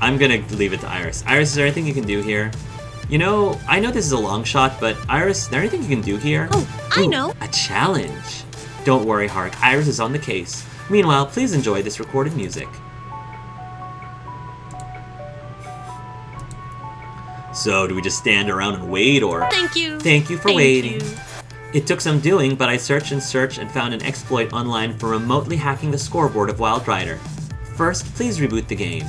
I'm gonna leave it to Iris. Iris, is there anything you can do here? You know, I know this is a long shot, but Iris, is there anything you can do here? Oh, I know. A challenge. Don't worry, Hark. Iris is on the case. Meanwhile, please enjoy this recorded music. So, do we just stand around and wait, or... Thank you. Thank you for waiting. You. It took some doing, but I searched and found an exploit online for remotely hacking the scoreboard of Wild Rider. First, please reboot the game.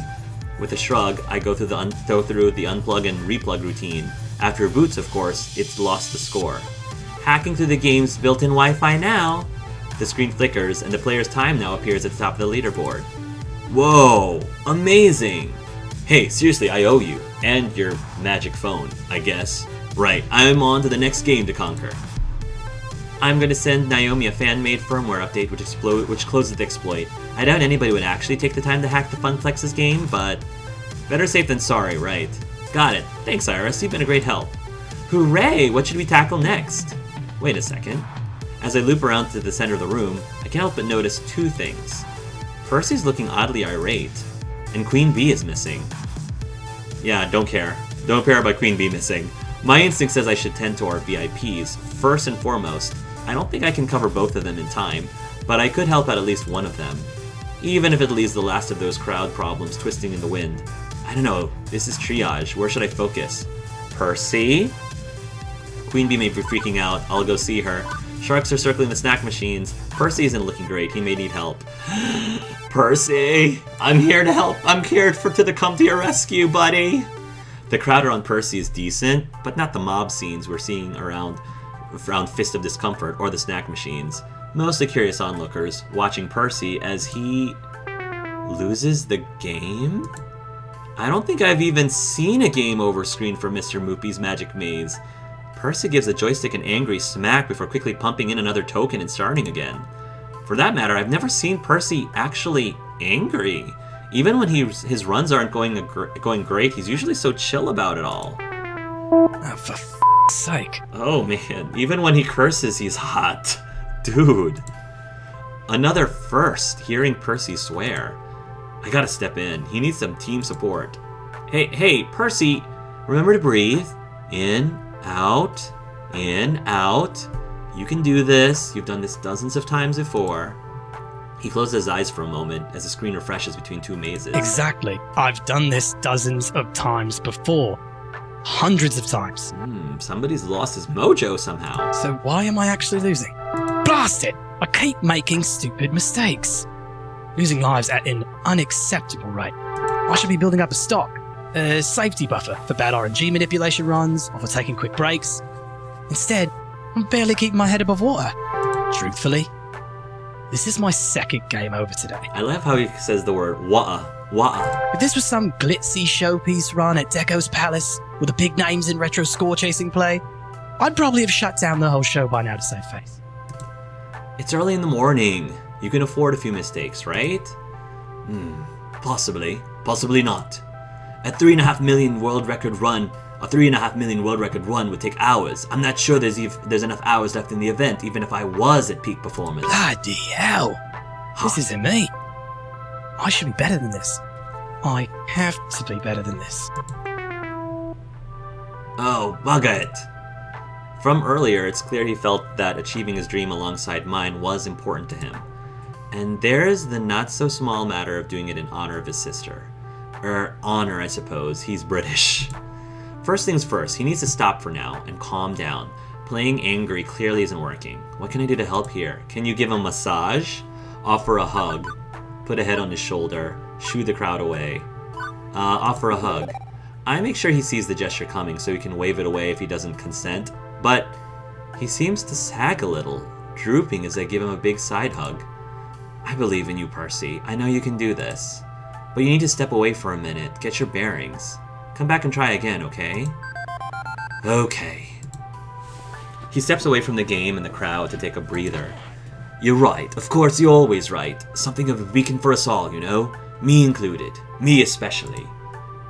With a shrug, I go through the unplug and replug routine. After it boots, of course, it's lost the score. Hacking through the game's built-in Wi-Fi now. The screen flickers, and the player's time now appears at the top of the leaderboard. Whoa! Amazing! Hey, seriously, I owe you. And your magic phone, I guess. Right, I'm on to the next game to conquer. I'm going to send Naomi a fan-made firmware update which closes the exploit. I doubt anybody would actually take the time to hack the FunPlex's game, but better safe than sorry, right? Got it. Thanks, Iris. You've been a great help. Hooray! What should we tackle next? Wait a second. As I loop around to the center of the room, I can't help but notice two things. Percy's looking oddly irate, and Queen Bee is missing. Yeah, don't care. Don't care about Queen Bee missing. My instinct says I should tend to our VIPs. First and foremost, I don't think I can cover both of them in time, but I could help out at least one of them. Even if it leaves the last of those crowd problems twisting in the wind. I don't know, this is triage. Where should I focus? Percy? Queen Bee may be freaking out. I'll go see her. Sharks are circling the snack machines. Percy isn't looking great. He may need help. Percy! I'm here to help. I'm here to come to your rescue, buddy! The crowd around Percy is decent, but not the mob scenes we're seeing around Fist of Discomfort or the snack machines. Mostly curious onlookers, watching Percy as he loses the game? I don't think I've even seen a game over screen for Mr. Moopy's Magic Maze. Percy gives the joystick an angry smack before quickly pumping in another token and starting again. For that matter, I've never seen Percy actually angry. Even when his runs aren't going great, he's usually so chill about it all. Oh, for f***'s sake. Oh man, even when he curses, he's hot. Dude. Another first, hearing Percy swear. I gotta step in. He needs some team support. Hey, Percy, remember to breathe. In, out, in, out. You can do this. You've done this dozens of times before. He closes his eyes for a moment as the screen refreshes between two mazes. Exactly. I've done this dozens of times before. Hundreds of times. Somebody's lost his mojo somehow. So why am I actually losing? Blast it! I keep making stupid mistakes. Losing lives at an unacceptable rate. I should be building up a stock. A safety buffer for bad RNG manipulation runs or for taking quick breaks. Instead, I'm barely keeping my head above water. Truthfully, this is my second game over today. I love how he says the word wa'a. If this was some glitzy showpiece run at Deco's Palace with the big names in retro score chasing play, I'd probably have shut down the whole show by now to save face. It's early in the morning. You can afford a few mistakes, right? Possibly. Possibly not. A 3.5 million world record run, a 3.5 million world record run would take hours. I'm not sure there's enough hours left in the event, even if I was at peak performance. Bloody hell. This isn't me. I should be better than this. I have to be better than this. Oh, bugger it. From earlier, it's clear he felt that achieving his dream alongside mine was important to him. And there's the not-so-small matter of doing it in honor of his sister. Honor, I suppose. He's British. First things first, he needs to stop for now and calm down. Playing angry clearly isn't working. What can I do to help here? Can you give him a massage? Offer a hug. Put a head on his shoulder. Shoo the crowd away. Offer a hug. I make sure he sees the gesture coming so he can wave it away if he doesn't consent. But he seems to sag a little, drooping as I give him a big side hug. I believe in you, Percy. I know you can do this. But you need to step away for a minute, get your bearings. Come back and try again, okay? Okay. He steps away from the game and the crowd to take a breather. You're right. Of course, you're always right. Something of a beacon for us all, you know? Me included. Me especially.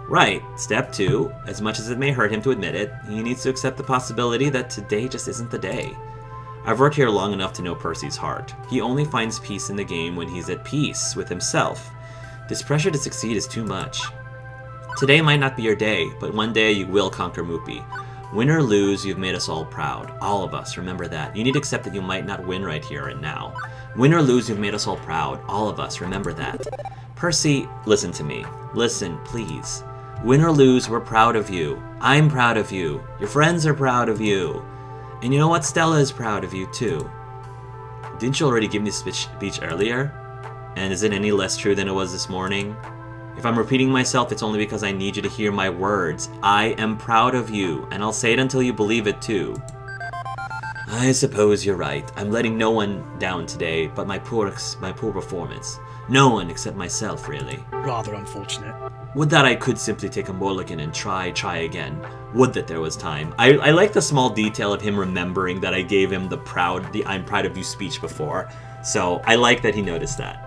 Right. Step 2. As much as it may hurt him to admit it, he needs to accept the possibility that today just isn't the day. I've worked here long enough to know Percy's heart. He only finds peace in the game when he's at peace with himself. This pressure to succeed is too much. Today might not be your day, but one day you will conquer Moopy. Win or lose, you've made us all proud. All of us, remember that. You need to accept that you might not win right here and now. Win or lose, you've made us all proud. All of us, remember that. Percy, listen to me. Listen, please. Win or lose, we're proud of you. I'm proud of you. Your friends are proud of you. And you know what? Stella is proud of you, too. Didn't you already give me this speech earlier? And is it any less true than it was this morning? If I'm repeating myself, it's only because I need you to hear my words. I am proud of you, and I'll say it until you believe it, too. I suppose you're right. I'm letting no one down today but my poor performance. No one except myself, really. Rather unfortunate. Would that I could simply take a mulligan and try again. Would that there was time. I like the small detail of him remembering that I gave him the I'm proud of you speech before. So I like that he noticed that.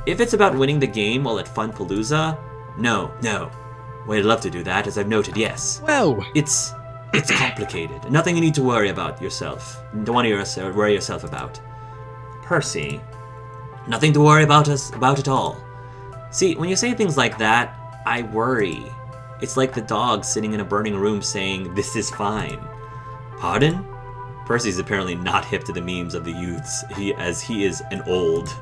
If it's about winning the game while at FunPalooza, no. Well, I'd love to do that, as I've noted, yes. Well, It's complicated. Nothing you need to worry about yourself. Don't want to worry yourself about. Percy, nothing to worry about at all. See, when you say things like that, I worry. It's like the dog sitting in a burning room saying, "This is fine." Pardon? Percy's apparently not hip to the memes of the youths, as he is an old.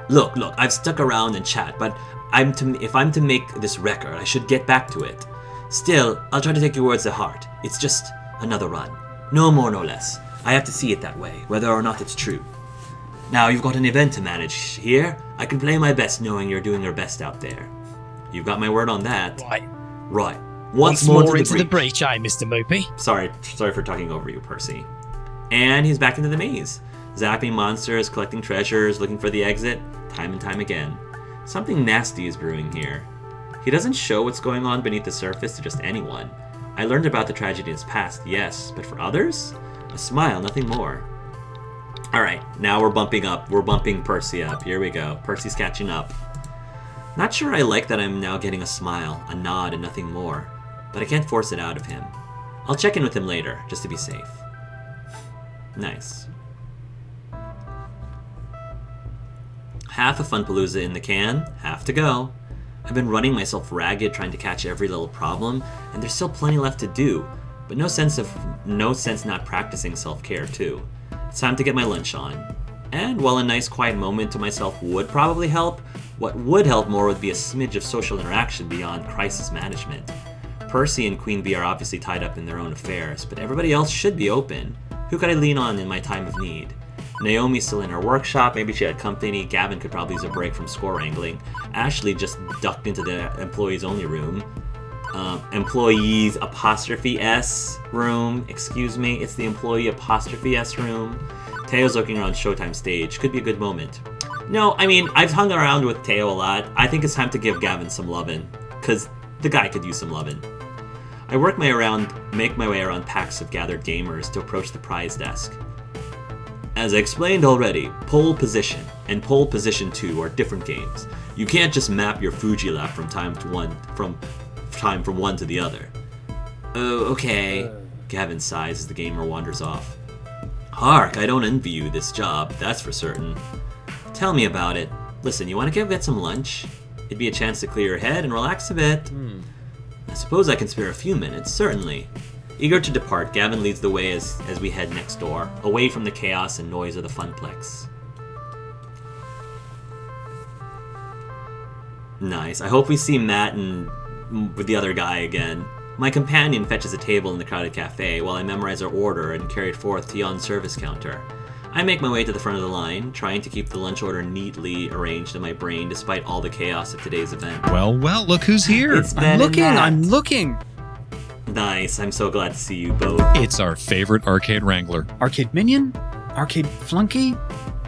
Look, I've stuck around and chat, but if I'm to make this record, I should get back to it. Still, I'll try to take your words to heart. It's just another run. No more, no less. I have to see it that way, whether or not it's true. Now you've got an event to manage here. I can play my best knowing you're doing your best out there. You've got my word on that. Right. Once more into the breach, Mr. Moopy. Sorry for talking over you, Percy. And he's back into the maze. Zapping monsters, collecting treasures, looking for the exit, time and time again. Something nasty is brewing here. He doesn't show what's going on beneath the surface to just anyone. I learned about the tragedy in his past, yes, but for others? A smile, nothing more. Alright, now we're bumping up. We're bumping Percy up. Here we go. Percy's catching up. Not sure I like that I'm now getting a smile, a nod, and nothing more. But I can't force it out of him. I'll check in with him later, just to be safe. Nice. Half of FunPalooza in the can, half to go. I've been running myself ragged trying to catch every little problem, and there's still plenty left to do, but no sense not practicing self-care too. It's time to get my lunch on. And while a nice quiet moment to myself would probably help, what would help more would be a smidge of social interaction beyond crisis management. Percy and Queen Bee are obviously tied up in their own affairs, but everybody else should be open. Who could I lean on in my time of need? Naomi's still in her workshop, maybe she had company. Gavin could probably use a break from score wrangling. Ashley just ducked into the employees only room. Employees apostrophe S room, excuse me, it's the employee apostrophe S room. Teo's looking around Showtime stage, could be a good moment. No, I mean, I've hung around with Teo a lot. I think it's time to give Gavin some lovin', cause the guy could use some lovin'. I make my way around packs of gathered gamers to approach the prize desk. As I explained already, pole position and pole position 2 are different games. You can't just map your Fuji lap from one to the other. Oh, okay. Gavin sighs as the gamer wanders off. Hark, I don't envy you this job, that's for certain. Tell me about it. Listen, you want to get some lunch? It'd be a chance to clear your head and relax a bit. I suppose I can spare a few minutes, certainly. Eager to depart, Gavin leads the way as we head next door, away from the chaos and noise of the Funplex. Nice. I hope we see Matt and with the other guy again. My companion fetches a table in the crowded cafe while I memorize our order and carry it forth to Yon's service counter. I make my way to the front of the line, trying to keep the lunch order neatly arranged in my brain despite all the chaos of today's event. Well, look who's here. It's Ben and Matt. I'm looking. Nice, I'm so glad to see you both. It's our favorite arcade wrangler. Arcade minion? Arcade flunky?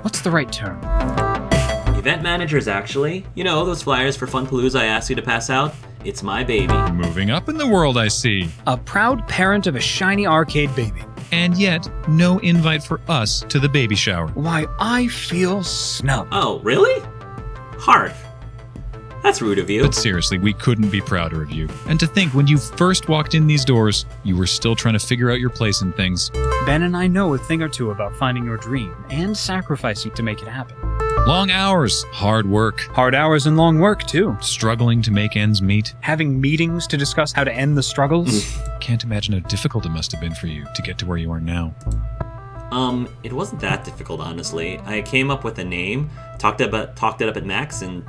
What's the right term? Event managers, actually. You know, those flyers for FunPalooza I asked you to pass out? It's my baby. Moving up in the world, I see. A proud parent of a shiny arcade baby. And yet, no invite for us to the baby shower. Why, I feel snubbed. Oh, really? Hark. That's rude of you. But seriously, we couldn't be prouder of you. And to think, when you first walked in these doors, you were still trying to figure out your place in things. Ben and I know a thing or two about finding your dream and sacrificing to make it happen. Long hours, hard work, Hard hours and long work, too. struggling to make ends meet. Having meetings to discuss how to end the struggles. Can't imagine how difficult it must have been for you to get to where you are now. It wasn't that difficult, honestly. I came up with a name, talked it up at Max, and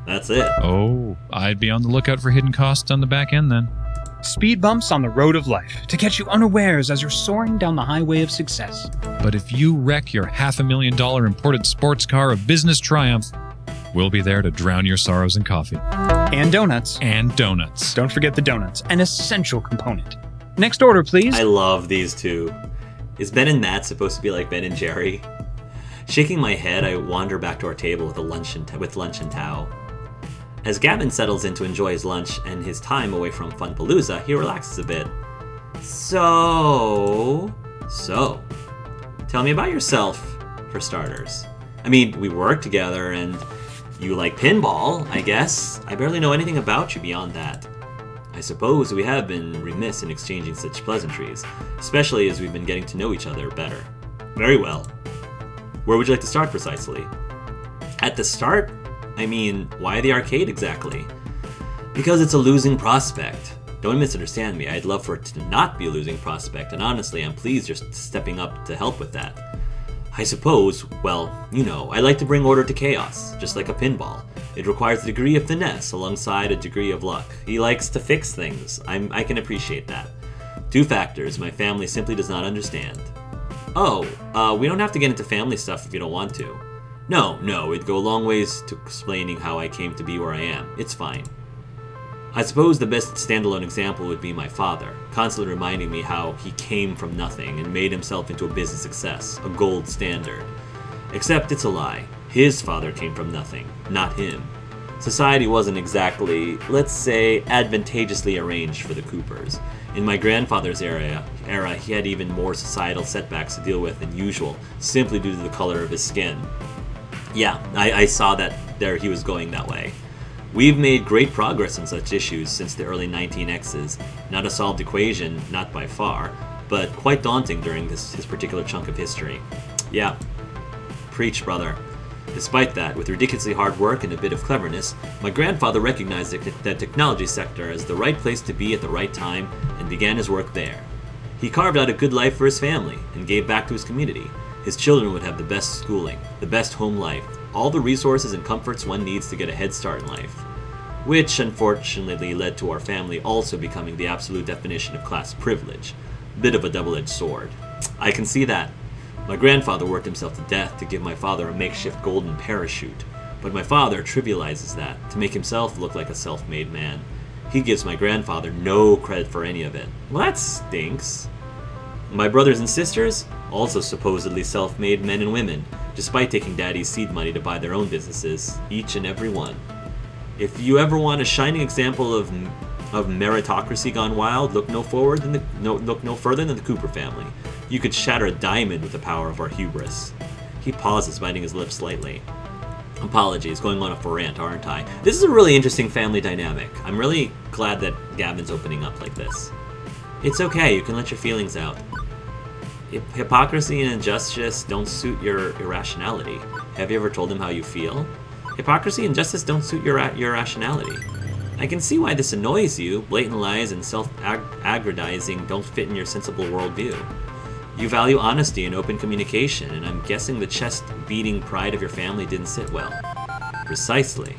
that's it. Oh, I'd be on the lookout for hidden costs on the back end then. Speed bumps on the road of life to catch you unawares as you're soaring down the highway of success. But if you wreck your $500,000 imported sports car of business triumph, we'll be there to drown your sorrows in coffee. And donuts. And donuts. Don't forget the donuts, an essential component. Next order, please. I love these two. Is Ben and Matt supposed to be like Ben and Jerry? Shaking my head, I wander back to our table with lunch and Tao. As Gavin settles in to enjoy his lunch and his time away from FunPalooza, he relaxes a bit. So, tell me about yourself, for starters. I mean, we work together and you like pinball, I guess. I barely know anything about you beyond that. I suppose we have been remiss in exchanging such pleasantries, especially as we've been getting to know each other better. Very well. Where would you like to start precisely? At the start? I mean, why the arcade exactly? Because it's a losing prospect. Don't misunderstand me, I'd love for it to not be a losing prospect, and honestly, I'm pleased you're stepping up to help with that. I suppose, well, I like to bring order to chaos, just like a pinball. It requires a degree of finesse alongside a degree of luck. He likes to fix things. I can appreciate that. 2 factors my family simply does not understand. We don't have to get into family stuff if you don't want to. No, it'd go a long ways to explaining how I came to be where I am. It's fine. I suppose the best standalone example would be my father, constantly reminding me how he came from nothing and made himself into a business success, a gold standard. Except it's a lie. His father came from nothing, not him. Society wasn't exactly, let's say, advantageously arranged for the Coopers. In my grandfather's era, he had even more societal setbacks to deal with than usual, simply due to the color of his skin. Yeah, I saw that he was going that way. We've made great progress on such issues since the early 19Xs. Not a solved equation, not by far, but quite daunting during his particular chunk of history. Yeah, preach, brother. Despite that, with ridiculously hard work and a bit of cleverness, my grandfather recognized the technology sector as the right place to be at the right time and began his work there. He carved out a good life for his family and gave back to his community. His children would have the best schooling, the best home life, all the resources and comforts one needs to get a head start in life. Which, unfortunately, led to our family also becoming the absolute definition of class privilege. Bit of a double-edged sword. I can see that. My grandfather worked himself to death to give my father a makeshift golden parachute, but my father trivializes that to make himself look like a self-made man. He gives my grandfather no credit for any of it. Well, that stinks. My brothers and sisters, also supposedly self-made men and women, despite taking daddy's seed money to buy their own businesses, each and every one. If you ever want a shining example of meritocracy gone wild, look no further than the Cooper family. You could shatter a diamond with the power of our hubris. He pauses, biting his lips slightly. Apologies, going on a rant, aren't I? This is a really interesting family dynamic. I'm really glad that Gavin's opening up like this. It's okay, you can let your feelings out. Hypocrisy and injustice don't suit your irrationality. Have you ever told him how you feel? Hypocrisy and injustice don't suit your irrationality. I can see why this annoys you. Blatant lies and self-aggrandizing don't fit in your sensible worldview. You value honesty and open communication, and I'm guessing the chest-beating pride of your family didn't sit well. Precisely.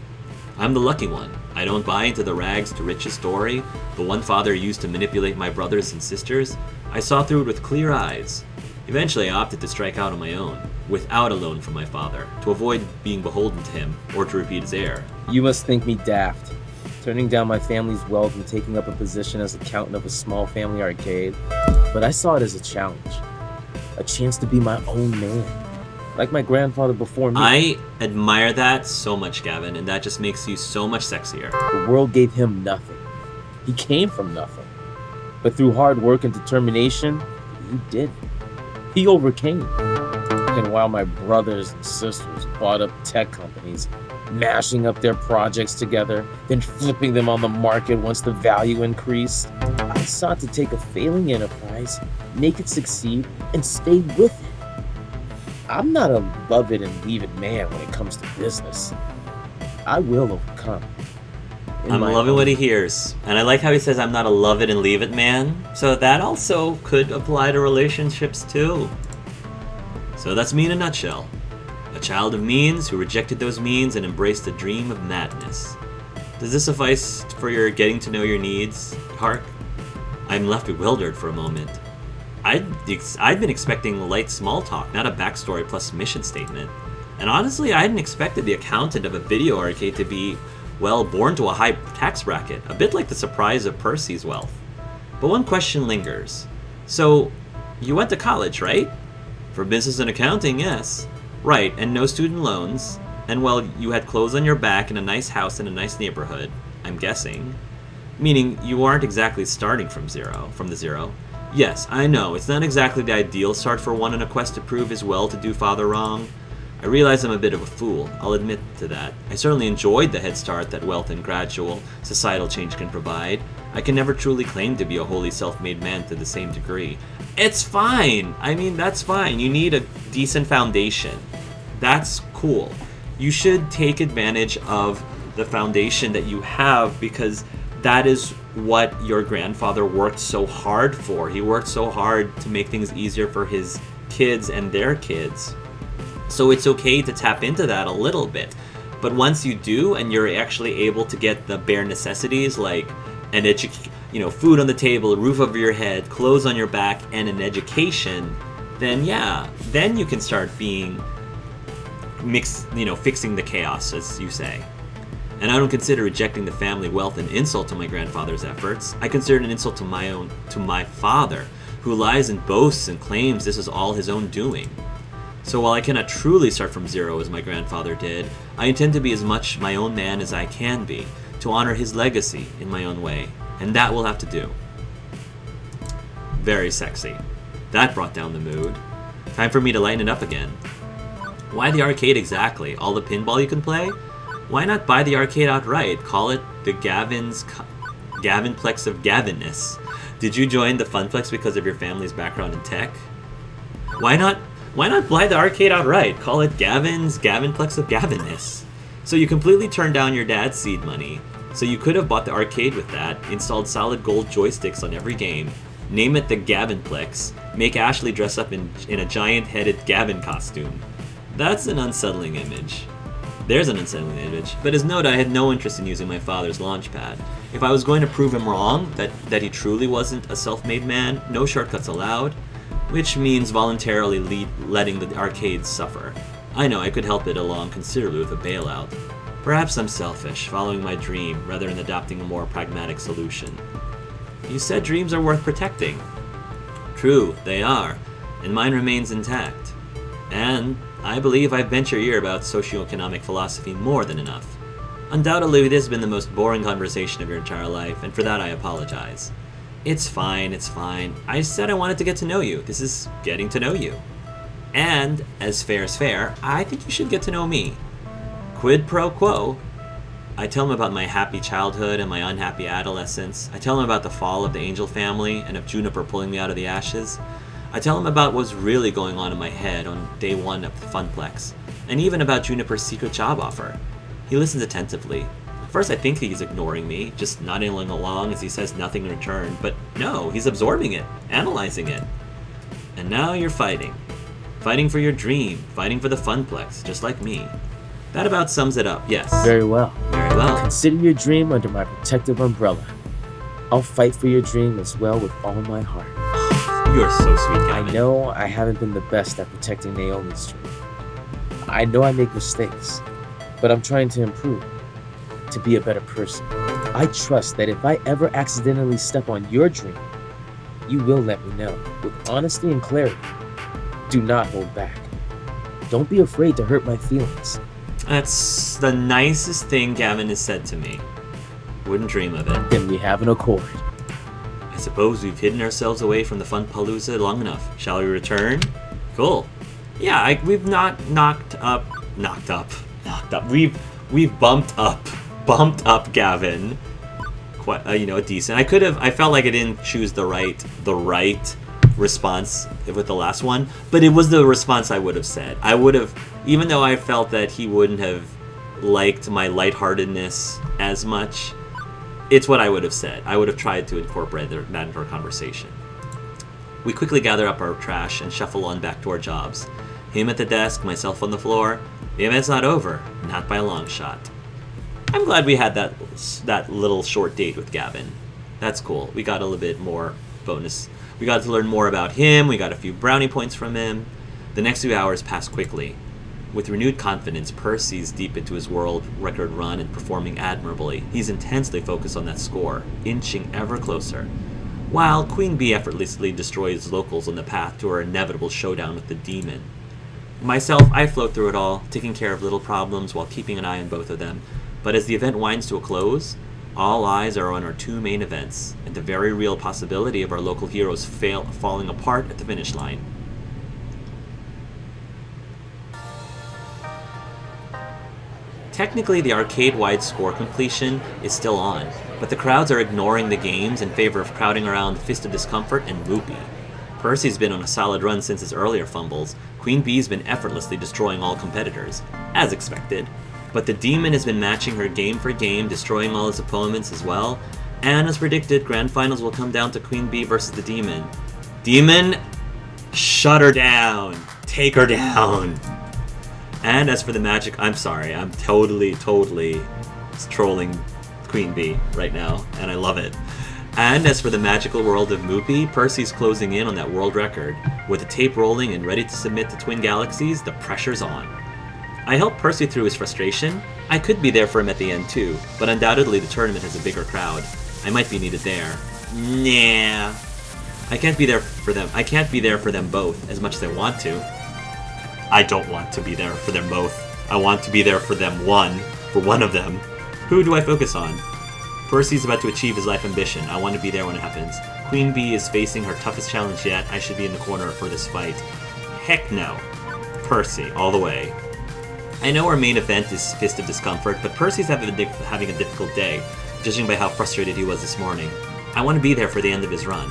I'm the lucky one. I don't buy into the rags to riches story, the one father used to manipulate my brothers and sisters. I saw through it with clear eyes. Eventually I opted to strike out on my own, without a loan from my father, to avoid being beholden to him, or to repeat his error. You must think me daft, turning down my family's wealth and taking up a position as accountant of a small family arcade. But I saw it as a challenge, a chance to be my own man, like my grandfather before me. I admire that so much, Gavin, and that just makes you so much sexier. The world gave him nothing. He came from nothing. But through hard work and determination, he did. He overcame. And while my brothers and sisters bought up tech companies, mashing up their projects together, then flipping them on the market once the value increased, I sought to take a failing enterprise, make it succeed, and stay with it. I'm not a love it and leave it man when it comes to business. I will overcome. I'm loving what he hears. And I like how he says I'm not a love it and leave it man. So that also could apply to relationships too. So that's me in a nutshell. A child of means who rejected those means and embraced the dream of madness. Does this suffice for your getting to know your needs, Hark? I'm left bewildered for a moment. I'd been expecting light small talk, not a backstory plus mission statement. And honestly, I hadn't expected the accountant of a video arcade to be, well, born to a high tax bracket, a bit like the surprise of Percy's wealth. But one question lingers. So, you went to college, right? For business and accounting, yes. Right, and no student loans. And well, you had clothes on your back and a nice house in a nice neighborhood, I'm guessing. Meaning, you aren't exactly starting from the zero. Yes, I know, it's not exactly the ideal start for one in a quest to prove his well-to-do father wrong. I realize I'm a bit of a fool, I'll admit to that. I certainly enjoyed the head start that wealth and gradual societal change can provide. I can never truly claim to be a wholly self-made man to the same degree. It's fine! I mean, that's fine. You need a decent foundation. That's cool. You should take advantage of the foundation that you have because that is what your grandfather worked so hard for. He worked so hard to make things easier for his kids and their kids. So it's okay to tap into that a little bit. But once you do, and you're actually able to get the bare necessities like food on the table, a roof over your head, clothes on your back, and an education, then you can start being fixing the chaos, as you say. And I don't consider rejecting the family wealth an insult to my grandfather's efforts. I consider it an insult to my father, who lies and boasts and claims this is all his own doing. So while I cannot truly start from zero as my grandfather did, I intend to be as much my own man as I can be, to honor his legacy in my own way, and that will have to do. Very sexy. That brought down the mood. Time for me to lighten it up again. Why the arcade exactly? All the pinball you can play? Why not buy the arcade outright? Call it the Gavinplex of Gavinness. Did you join the Funplex because of your family's background in tech? Why not buy the arcade outright? Call it Gavinplex of Gavinness. So you completely turned down your dad's seed money. So you could have bought the arcade with that, installed solid gold joysticks on every game, name it the Gavinplex, make Ashley dress up in a giant-headed Gavin costume. That's an unsettling image. There's an unsettling image. But as noted, I had no interest in using my father's launch pad. If I was going to prove him wrong, that he truly wasn't a self-made man, no shortcuts allowed, which means voluntarily letting the arcades suffer. I know I could help it along considerably with a bailout. Perhaps I'm selfish, following my dream rather than adopting a more pragmatic solution. You said dreams are worth protecting. True, they are, and mine remains intact. And I believe I've bent your ear about socioeconomic philosophy more than enough. Undoubtedly, this has been the most boring conversation of your entire life, and for that I apologize. It's fine, it's fine. I said I wanted to get to know you. This is getting to know you. And, as fair is fair, I think you should get to know me. Quid pro quo. I tell him about my happy childhood and my unhappy adolescence. I tell him about the fall of the Angel family and of Juniper pulling me out of the ashes. I tell him about what's really going on in my head on day one of the Funplex, and even about Juniper's secret job offer. He listens attentively. At first I think he's ignoring me, just nodding along as he says nothing in return, but no, he's absorbing it, analyzing it. And now you're fighting. Fighting for your dream, fighting for the Funplex, just like me. That about sums it up, yes. Very well. Very well. Consider your dream under my protective umbrella. I'll fight for your dream as well with all my heart. You are so sweet, Gavin. I know I haven't been the best at protecting Naomi's dream. I know I make mistakes, but I'm trying to improve, to be a better person. I trust that if I ever accidentally step on your dream, you will let me know, with honesty and clarity. Do not hold back. Don't be afraid to hurt my feelings. That's the nicest thing Gavin has said to me. Wouldn't dream of it. Then we have an accord. I suppose we've hidden ourselves away from the FunPalooza long enough. Shall we return? Cool. Yeah, we've knocked up. We've bumped up Gavin. Quite, decent. I felt like I didn't choose the right response with the last one, but it was the response I would have said. I would have, even though I felt that he wouldn't have liked my lightheartedness as much, it's what I would have said. I would have tried to incorporate that into our conversation. We quickly gather up our trash and shuffle on back to our jobs. Him at the desk, myself on the floor. The event's not over, not by a long shot. I'm glad we had that little short date with Gavin. That's cool. We got a little bit more bonus. We got to learn more about him. We got a few brownie points from him. The next few hours passed quickly. With renewed confidence, Percy's deep into his world record run and performing admirably. He's intensely focused on that score, inching ever closer. While Queen Bee effortlessly destroys locals on the path to her inevitable showdown with the demon. Myself, I float through it all, taking care of little problems while keeping an eye on both of them. But as the event winds to a close, all eyes are on our two main events, and the very real possibility of our local heroes falling apart at the finish line. Technically, the arcade-wide score completion is still on, but the crowds are ignoring the games in favor of crowding around Fist of Discomfort and Moopy. Percy's been on a solid run since his earlier fumbles. Queen Bee's been effortlessly destroying all competitors, as expected. But the demon has been matching her game for game, destroying all his opponents as well. And as predicted, grand finals will come down to Queen Bee versus the demon. Demon, shut her down. Take her down. And as for the magic, I'm sorry, I'm totally trolling Queen Bee right now, and I love it. And as for the magical world of Moopy, Percy's closing in on that world record. With the tape rolling and ready to submit to Twin Galaxies, the pressure's on. I helped Percy through his frustration. I could be there for him at the end too, but undoubtedly the tournament has a bigger crowd. I might be needed there. Nah. I can't be there for them. I can't be there for them both as much as I want to. I don't want to be there for them both. I want to be there for them for one of them. Who do I focus on? Percy's about to achieve his life ambition. I want to be there when it happens. Queen Bee is facing her toughest challenge yet. I should be in the corner for this fight. Heck no. Percy, all the way. I know our main event is Fist of Discomfort, but Percy's having a difficult day, judging by how frustrated he was this morning. I want to be there for the end of his run.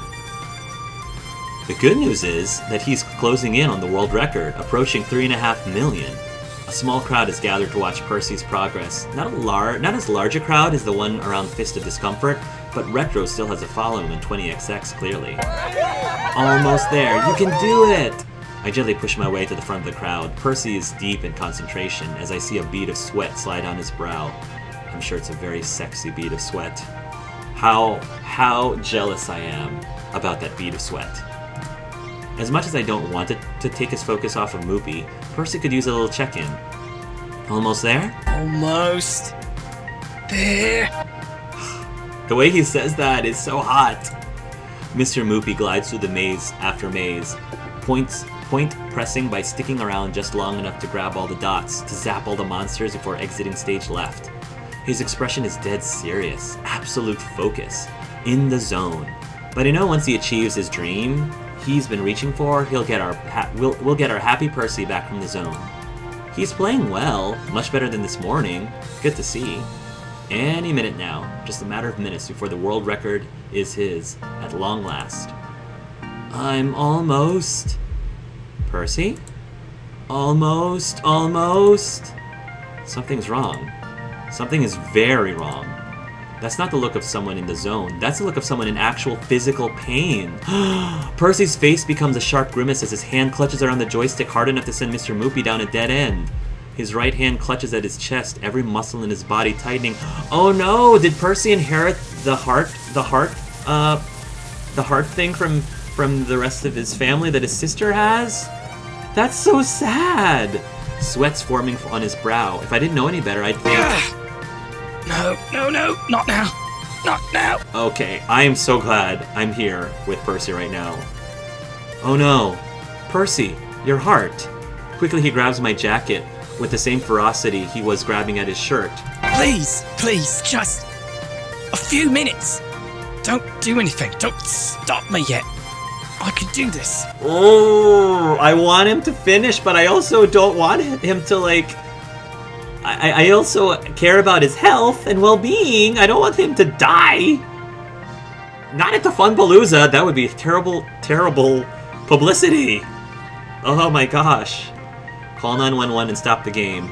The good news is that he's closing in on the world record, approaching 3.5 million. A small crowd has gathered to watch Percy's progress. Not as large a crowd as the one around Fist of Discomfort, but Retro still has a following on 20XX clearly. Almost there, you can do it! I gently push my way to the front of the crowd. Percy is deep in concentration as I see a bead of sweat slide down his brow. I'm sure it's a very sexy bead of sweat. How jealous I am about that bead of sweat. As much as I don't want it to take his focus off of Moopy, Percy could use a little check-in. Almost there? Almost there. The way he says that is so hot. Mr. Moopy glides through the maze after maze, point pressing by sticking around just long enough to grab all the dots, to zap all the monsters before exiting stage left. His expression is dead serious, absolute focus, in the zone. But I know once he achieves his dream he's been reaching for, we'll get our happy Percy back from the zone. He's playing well, much better than this morning. Good to see. Any minute now, just a matter of minutes before the world record is his, at long last. I'm almost... Percy? Almost. Something's wrong. Something is very wrong. That's not the look of someone in the zone. That's the look of someone in actual physical pain. Percy's face becomes a sharp grimace as his hand clutches around the joystick hard enough to send Mr. Moopy down a dead end. His right hand clutches at his chest, every muscle in his body tightening. Oh no! Did Percy inherit the heart thing from the rest of his family that his sister has? That's so sad! Sweat's forming on his brow. If I didn't know any better, I'd think... No, not now. Not now. Okay, I am so glad I'm here with Percy right now. Oh no. Percy, your heart. Quickly he grabs my jacket with the same ferocity he was grabbing at his shirt. Please, just a few minutes. Don't do anything. Don't stop me yet. I can do this. Oh, I want him to finish, but I also don't want him to, I also care about his health and well-being. I don't want him to die. Not at the FunPalooza. That would be terrible, terrible publicity. Oh my gosh. Call 911 and stop the game.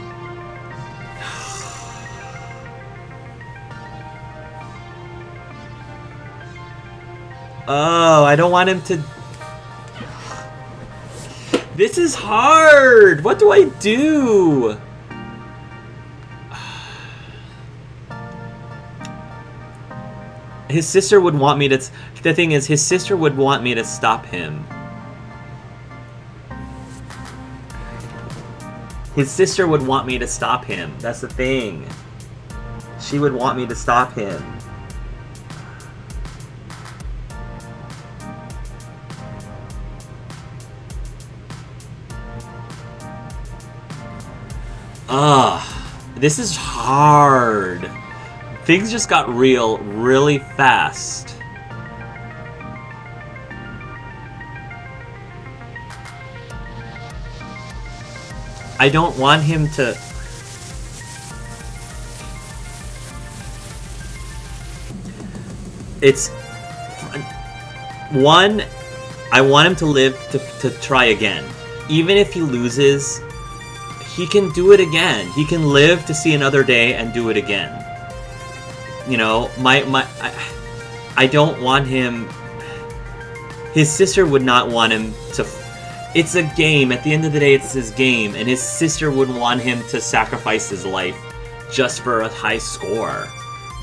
Oh, I don't want him to... This is hard! What do I do? His sister would want me to... The thing is, his sister would want me to stop him. His sister would want me to stop him. That's the thing. She would want me to stop him. This is hard. Things just got real really fast. I don't want him to... It's... One, I want him to live to try again. Even if he loses, he can do it again. He can live to see another day and do it again. You know, I don't want him... His sister would not want him to... It's a game. At the end of the day, it's his game. And his sister would want him to sacrifice his life just for a high score.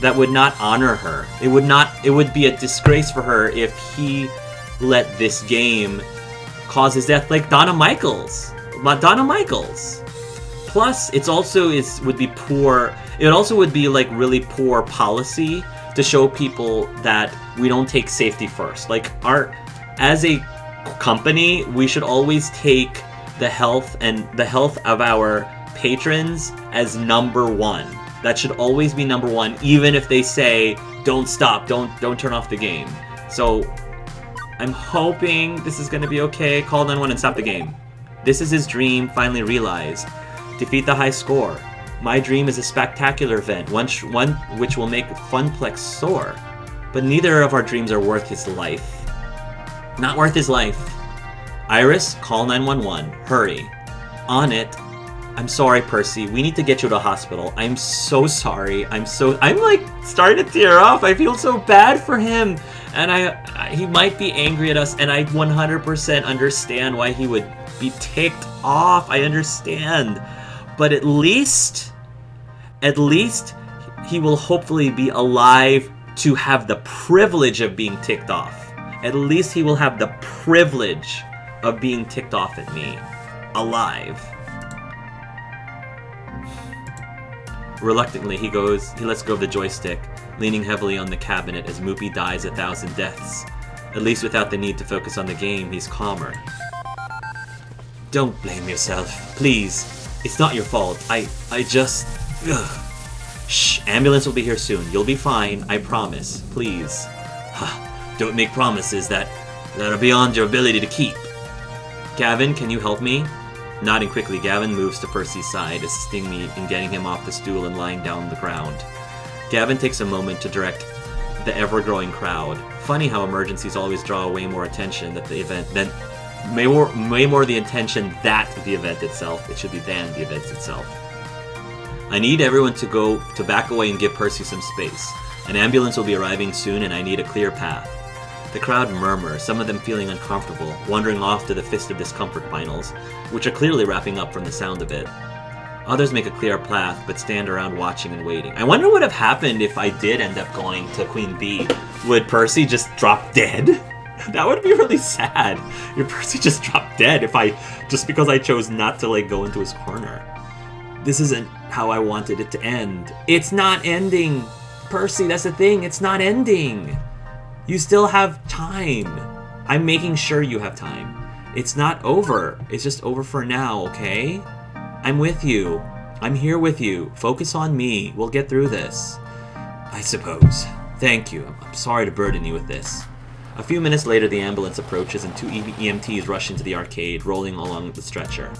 That would not honor her. It would be a disgrace for her if he let this game cause his death, like Donna Michaels. Donna Michaels. Plus, it would be poor. It also would be like really poor policy to show people that we don't take safety first. Like as a company, we should always take the health of our patrons as number one. That should always be number one, even if they say don't stop, don't turn off the game. So I'm hoping this is going to be okay. Call 911 and stop the game. This is his dream finally realized. Defeat the high score. My dream is a spectacular event, one which will make Funplex soar. But neither of our dreams are worth his life. Not worth his life. Iris, call 911. Hurry. On it. I'm sorry, Percy. We need to get you to a hospital. I'm so sorry. I'm like starting to tear up. I feel so bad for him. And he might be angry at us, and I 100% understand why he would be ticked off. I understand. But at least he will hopefully be alive to have the privilege of being ticked off. At least he will have the privilege of being ticked off at me. Alive. Reluctantly, he lets go of the joystick, leaning heavily on the cabinet as Moopy dies 1,000 deaths. At least without the need to focus on the game, he's calmer. Don't blame yourself, please. It's not your fault. I just... Ugh. Shh, ambulance will be here soon. You'll be fine, I promise. Please. Don't make promises that are beyond your ability to keep. Gavin, can you help me? Nodding quickly, Gavin moves to Percy's side, assisting me in getting him off the stool and lying down on the ground. Gavin takes a moment to direct the ever-growing crowd. Funny how emergencies always draw way more attention than the event way more the attention that the event itself. It should be than the event itself. I need everyone to back away and give Percy some space. An ambulance will be arriving soon and I need a clear path. The crowd murmurs, some of them feeling uncomfortable, wandering off to the Fist of Discomfort finals, which are clearly wrapping up from the sound of it. Others make a clear path, but stand around watching and waiting. I wonder what would have happened if I did end up going to Queen Bee. Would Percy just drop dead? That would be really sad. If Percy just dropped dead just because I chose not to go into his corner. This isn't how I wanted it to end. It's not ending, Percy, that's the thing, it's not ending. You still have time. I'm making sure you have time. It's not over. It's just over for now, okay? I'm with you. I'm here with you. Focus on me. We'll get through this. I suppose. Thank you. I'm sorry to burden you with this. A few minutes later, the ambulance approaches and 2 EMTs rush into the arcade, rolling along the stretcher.